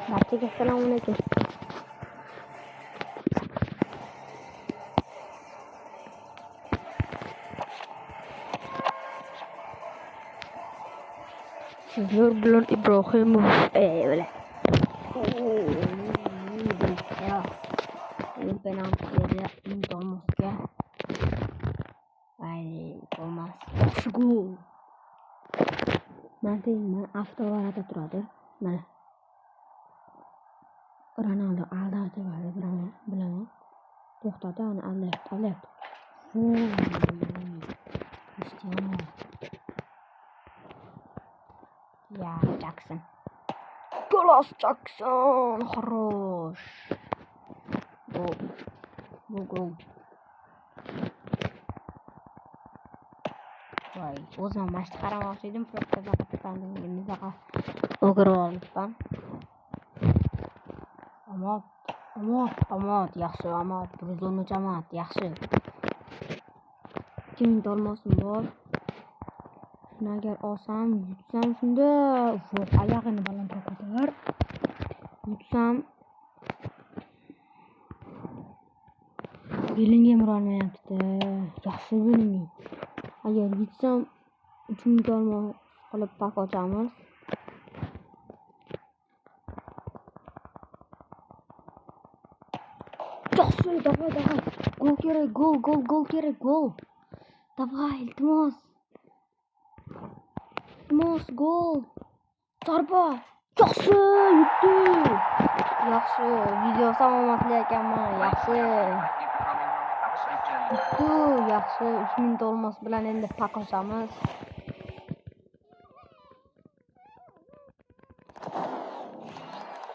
Barchaga assalomu alaykum. Sizlar bilan Ibrohimov öyle. Ya. Benim penaltıları Thomas'ga. Ay, Thomas. Şu gol. Men avtovarada turadi. Mana. Ronaldo aldadi bilaman. To'xtadi, uni aldayapti. Cristiano. Ya, Jackson. Голос Jackson. Хорош. Bu gol. Vay, o'zim maçta qaramoqchi edim, просто zaxatlandim. Endi zaxa o'g'irib olibman. Amot, yaxshi, Amot. 113 Amot, yaxshi. 2000 olmosim bor. Shuni agar olsam, yutsam shunda, oyog'ini baland ko'tar. Yutsam Bellingham urolmayapti. Yaxshi Bellingham. Agar yutsam 3000 olmoq qilib pak ochamiz. Yaxshi, davay. Gol kerak, gol. Davay, iltimos, gol. Zarba. Yaxshi, yutdi. Yaxshi, video salomatli ekanman. Yaxshi. Yaxshi, 3000 olmos bilan endi pak ochamiz.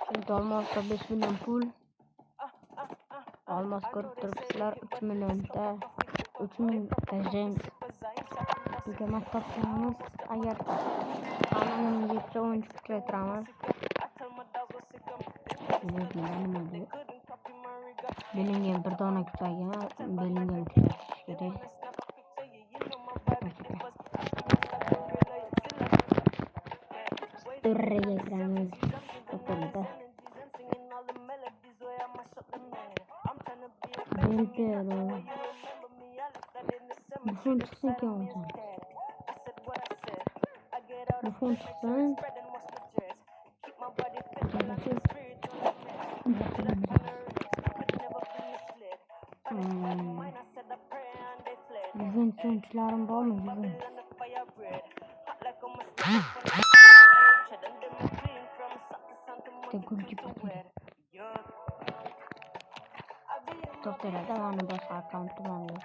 Şimdi olmazsa 5 milyon pul. Olmaz ko'rib turibsizlar, 3 millionda 3000 tajang. Bizga maktab qilamiz. Agar qonunimiz yetsa o'yinchi kuchaytiramiz. Bellingham bir dona kuchaygan, Bellingham kuchaytirish kerak. Turrega kiramiz. To'g'rida. Belpero. Buffon çıksın ki olacak. Buffon çıksın. Juventus'ların var mı? İşte gol gibi. To'xtaladi, mana boshqa akkauntim bor.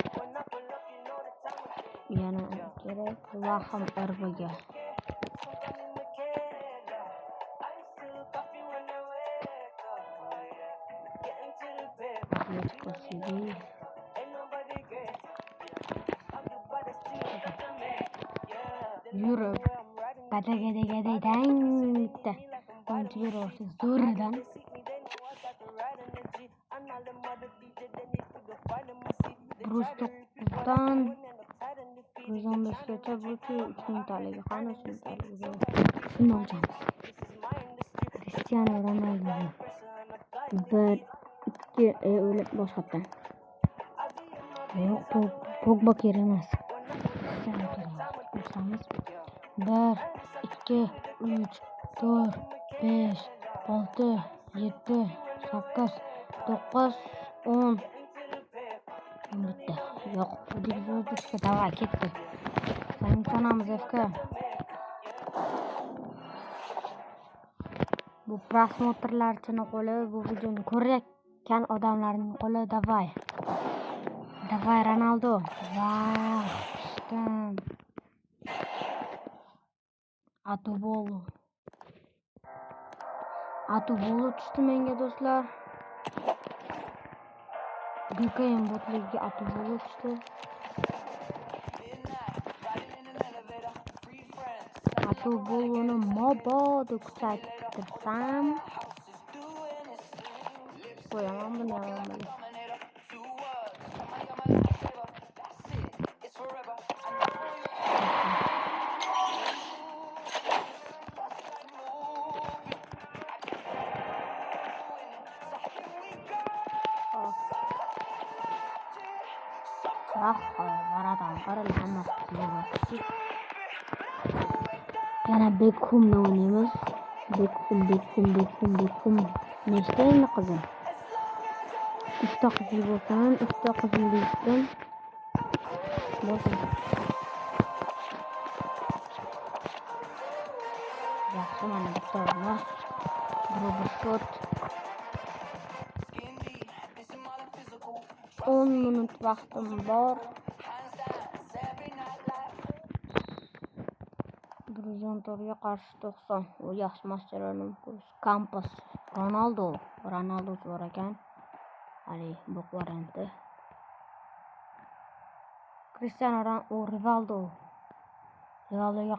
Yana kerak Vahim Erbaga. Yurib gada bitta o'yinchi berib zo'ridan. Brus 9'dan 115'gacha bu 3000 TL'ga qani 3000 TL'ga shuni olamiz. Cristiano Ronaldo 1-2 o'ylab boshqatdan. Yo'q, Pogba kerak emas. Cristiano kerak. 1 2 3 4 5 6 7 8 9 10 bitti. Yo'q, bu dizga davay ketdi. Sen sanamiz FK. Bu prosmotrlarchining qo'li, bu videoni ko'rayotgan odamlarning qo'li. Davay Ronaldo. Vay, ishdan. Atubolu tushdi menga do'stlar. GKM botligiga Atubolu tushdi. Atubolu'ni mabodo kuchaytirsam qo'yaman buni. Varadan qarang, hammasi kuchli. Yana Beckham'ni o'ynaymiz. Beckham. Nechta endi qizim? 3ta qizil bo'lsin, 3ta qizil bo'lsin. Yaxshi, mana bitta bor. Bir shot. 10 minut vaqtim bor. Bruzontorga qarshi 90. U yaxshi masterlarni ko'rish. Campos, Ronaldo bor ekan. Ali bu varianti. Cristiano Rivaldoga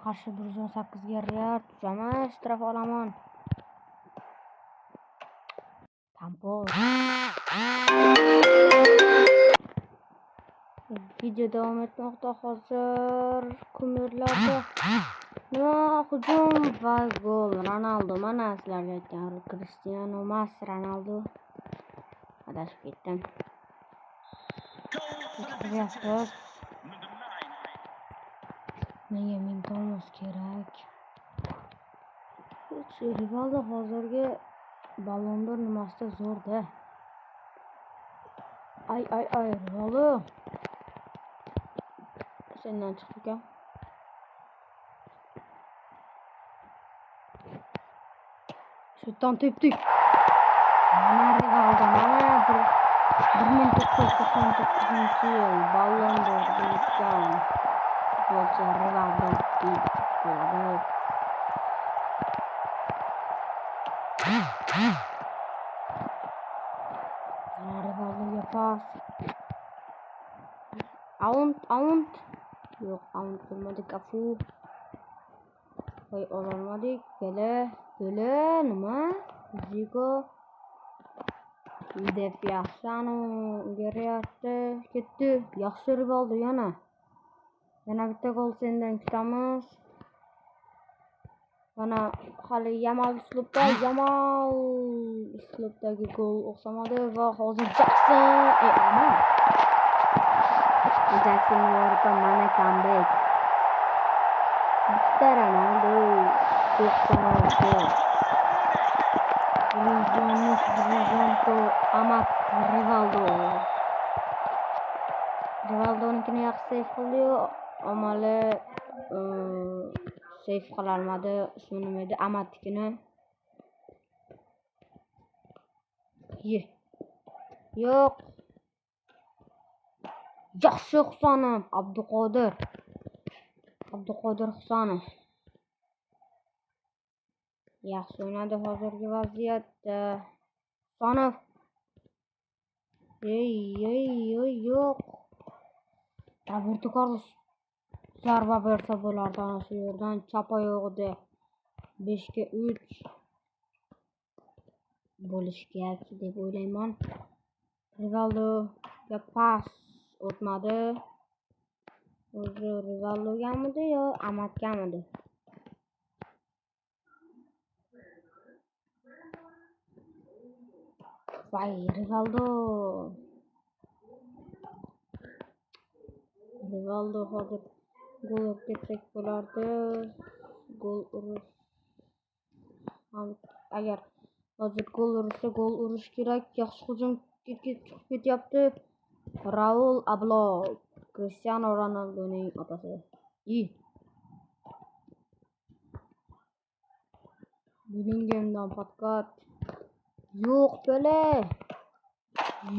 qarshi 118 ga Real tushamiz, straf olaman. Campos. Video davom etmoqda hozir. Kumirlarda hujum va gol. Ronaldo, mana sizlarga aytgan Cristiano emas, Ronaldo. Adashib ketdim. Menga mintolmas kerak. Rivaldo hozirgi Ballon d'Or nimasida zo'rda. Ay, Rivaldo. Sendan chiqdi ekan. Şutdan tepdik. Mana Rivaldo, mana 1999 Ballon d'Or bo'lgan. Futbolchi Rivaldo bo'ladi. Rivaldoga pas. Aunt. Yo'q, aunt bo'lmadik, afu. Voy, ololmadik. Pele, nima? Zigo. Def yaxshani beryapti. Ketdi. Yaxshi Rivaldo yana. Yana bitta gol sendan kutamiz. Mana hali Yamal uslubdagi gol o'xshamadi va hozir Jackson yorita mana comeback. Bitta Ronaldo 96. Bruzonto Amat Rivaldonikini yaxshi save qildi-yu, amali save qila olmadi. Ismi nima edi? Amatnikini. Yo'q. Yaxshi Husanov, Abduqodir Husanov. Yaxshi o'ynadi hozirgi vaziyatda. Husanov. Yo'q. Roberto Carlos zarba bersa bo'lardi ana shu yerdan chap oyog'ida 5 ga 3 bo'lish kerak deb o'ylayman. Rivaldoga pas o'tmadi. O'zi Rivaldogamidi yo Amatgamidi? Voy, Rivaldo hozir gol urib ketsak bo'lardi. Gol urish. Agar hozir gol ursa, gol urish kerak. Yaxshi hujum chiqib ketyapti. Raul Ablo, Cristiano Ronaldoning otasi. Bellingemdan podkat. Yo'q, Pele.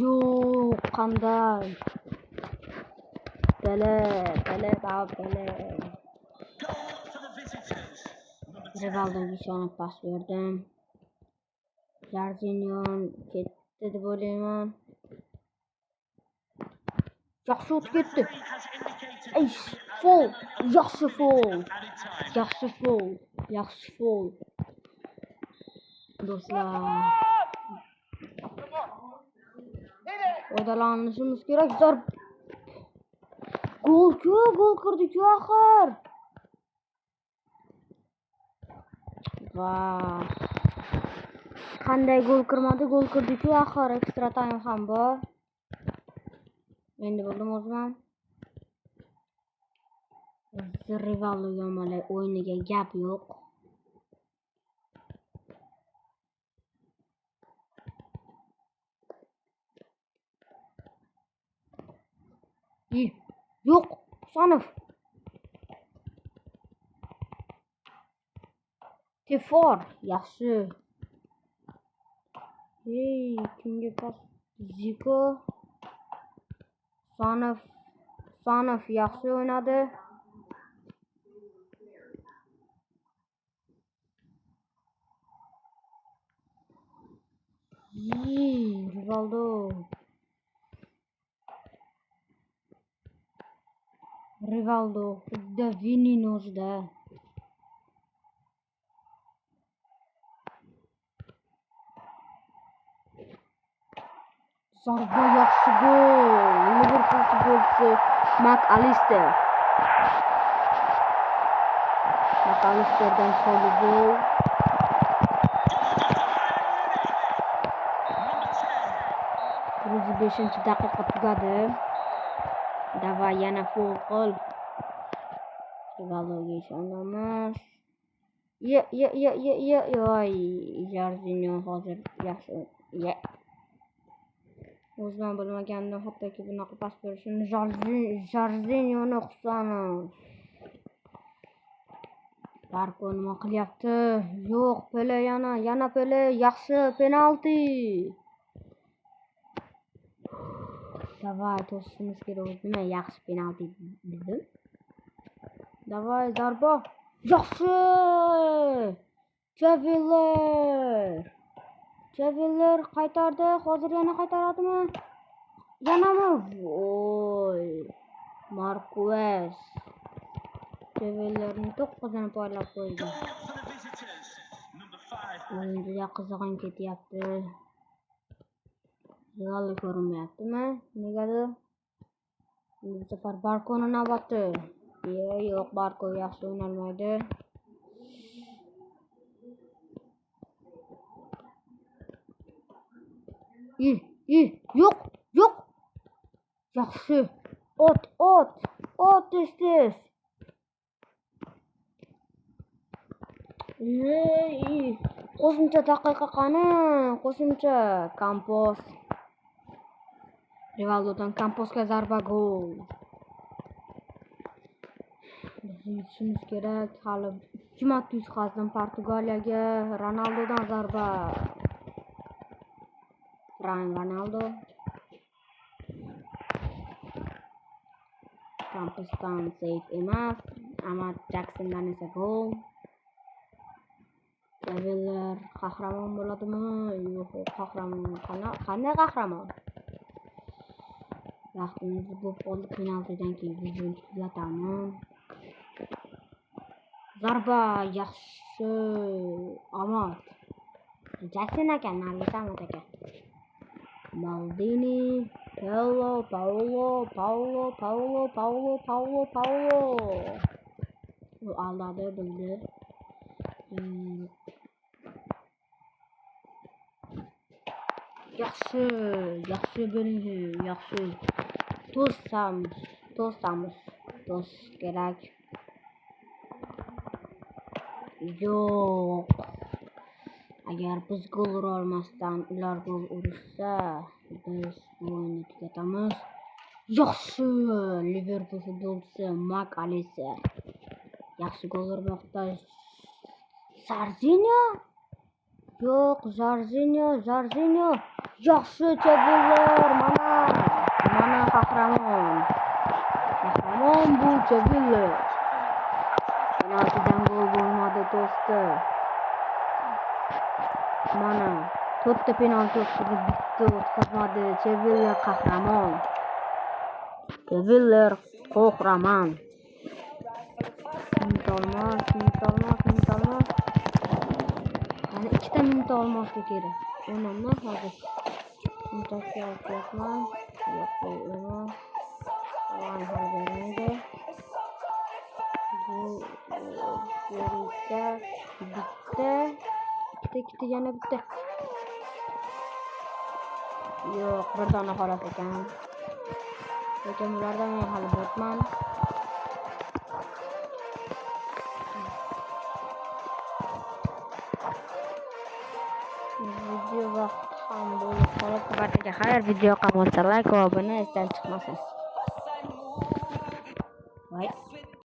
Yo'q, qanday? Pele. Rivaldoga ishonib pas berdim. Jorginho ketdi deb o'ylayman. Yaxshi o'tib ketdi. Yaxshi foul. Do'stlar. Foydalanishimiz kerak. Gol kirdi-ku axir. Va qanday gol kirmadi? Gol kirdi-ku axir. Extra time ham bor. Endi bo'ldim o'zim ham. Rivaldo yomonlar o'yiniga gap yo'q. Yo'q, Husanov. Tefor, yaxshi. Kimga pas? Ziko. Husanov yaxshi o'ynadi. Rivaldo xuddi Vinicius'da. Zarba yaxshi gol. Liverpool futbolchisi McAllister'dan soli gol. Beshinchi daqiqa tugadi. Davay yana foul qil. Rivaldoga ishonamiz. Yoy, Jorginho hozir yaxshi. O'zim bilmagandim hattoki bunaqa pas berishini. Jorginhoni Husanov. Barko nima qilyapti? Yo'q, Pele yana Pele, yaxshi penalti. Davay to'sishimiz kerak. Nima yaxshi penalti dedim. Davay zarba. Yaxshi! Chaviller qaytardi. Hozir yana qaytaradimi? Yanami? Voy! Marquez. Chavillerning 9'ini poylab qo'ydi. O'yinga qizig'in ketyapti. Realni ko'rinmayaptimi? Negadir? Bu safar Barkoni navbati. Yo'q, Barko yaxshi o'ynalmaydi. Yo'q. Yaxshi. Ot tez. Qo'shimcha daqiqa qani? Qo'shimcha Campos. Rivaldodan Camposga zarba gol. Yutishimiz kerak. Hali 2 marta yutqazdim Portugaliyaga. Ronaldodan zarba. Ronaldo. Camposdan save emas. Ammo Jacksondan esa gol. Chaviller qahramon bo'ladimi? Yo'q, qahramon. Qanday qahramon? Vaqtimiz bo'lib qoldi. Penaltidan keyin videoni tugatamiz. Zarba yaxshi. Omad. Jackson aka, Nargis Ahmad aka. Maldini, Paulo. U aldadi, bildi. Yaxshi bo'ling, yaxshi. To'samiz. To's kerak. Yo'q. Agar biz gol ura olmasdan ular gol urishsa, biz o'yinni tugatamiz. Yaxshi! Liverpool futbolchisi McAllister. Yaxshi gol urmoqda. Jorginho. Yaxshi Chaviller, mana qahramon bu Chaviller. Penaltidan gol bo'lmadi do'sti. Mana 4 ta penalti o'tkazib bitta o'tkazmadi. Chaviller qahramon. Minut olmos. Mana 2 ta minut olmosligi kerak. O'ynamni hozir. Mutaxassis olyapman. Yo'q, emas. Van bermaydi. Bu bitta yana bitta. Yo'q, bir dona xolos ekan. Lekin ulardan men hali bo'tman. Böyle sağlık kabartacak her video olsa like ve abone, esden çıkmasın. Vay.